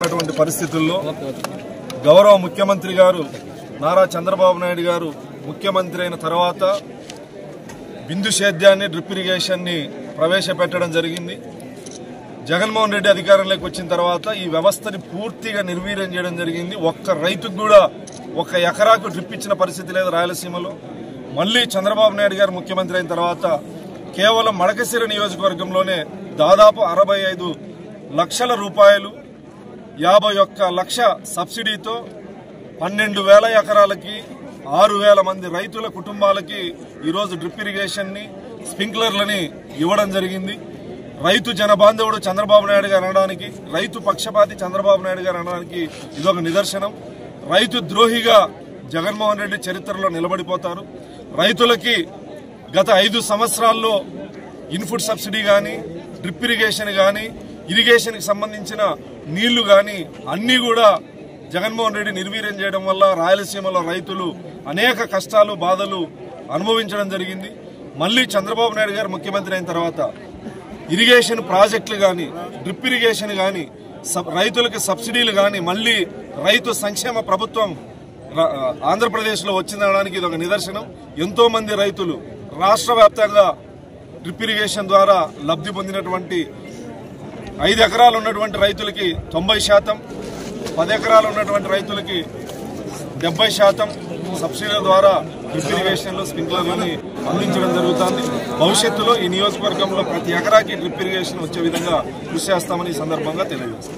ఉన్నటువంటి పరిస్థితుల్లో గౌరవ ముఖ్యమంత్రి గారు నారా చంద్రబాబు నాయుడు గారు ముఖ్యమంత్రి అయిన తర్వాత బిందు సేద్యాన్ని డ్రిప్ ఇరిగేషన్ని ప్రవేశపెట్టడం జరిగింది. జగన్మోహన్ రెడ్డి అధికారంలోకి వచ్చిన తర్వాత ఈ వ్యవస్థని పూర్తిగా నిర్వీర్యం చేయడం జరిగింది. ఒక్క రైతుకు కూడా 1 ఎకరాకు డ్రిప్ ఇచ్చిన పరిస్థితి లేదు రాయలసీమలో. మళ్లీ చంద్రబాబు నాయుడు గారు ముఖ్యమంత్రి అయిన తర్వాత కేవలం మడకశిర నియోజకవర్గంలోనే దాదాపు 65 లక్షల రూపాయలు 51 లక్ష సబ్సిడీతో 12,000 ఎకరాలకి 6,000 మంది రైతుల కుటుంబాలకి ఈరోజు డ్రిప్ ఇరిగేషన్ని స్ప్రింక్లర్లని ఇవ్వడం జరిగింది. రైతు జనబాంధవుడు చంద్రబాబు నాయుడు గారు అనడానికి, రైతు పక్షపాతి చంద్రబాబు నాయుడు గారు అనడానికి ఇదొక నిదర్శనం. రైతు ద్రోహిగా జగన్మోహన్ రెడ్డి చరిత్రలో నిలబడిపోతారు. రైతులకి గత 5 సంవత్సరాల్లో ఇన్పుట్ సబ్సిడీ కానీ, డ్రిప్ ఇరిగేషన్ కానీ, ఇరిగేషన్కి సంబంధించిన నీళ్లు కానీ అన్నీ కూడా జగన్మోహన్ రెడ్డి నిర్వీర్యం చేయడం వల్ల రాయలసీమలో రైతులు అనేక కష్టాలు బాధలు అనుభవించడం జరిగింది. మళ్లీ చంద్రబాబు నాయుడు గారు ముఖ్యమంత్రి అయిన తర్వాత ఇరిగేషన్ ప్రాజెక్టులు కానీ, డ్రిప్ ఇరిగేషన్ కానీ, రైతులకు సబ్సిడీలు కానీ మళ్లీ రైతు సంక్షేమ ప్రభుత్వం ఆంధ్రప్రదేశ్లో వచ్చిందనడానికి ఇది ఒక నిదర్శనం. ఎంతో మంది రైతులు రాష్ట్ర వ్యాప్తంగా డ్రిప్ ఇరిగేషన్ ద్వారా లబ్ధి పొందినటువంటి 5 ఎకరాలు ఉన్నటువంటి రైతులకి 90%, 10 ఎకరాలు ఉన్నటువంటి రైతులకి 70% సబ్సిడీల ద్వారా డ్రిప్ ఇరిగేషన్లో స్ప్రింక్లర్లని అందించడం జరుగుతుంది. భవిష్యత్తులో ఈ నియోజకవర్గంలో ప్రతి ఎకరాకి డ్రిప్ ఇరిగేషన్ వచ్చే విధంగా కృషి చేస్తామని ఈ సందర్భంగా తెలియజేస్తాం.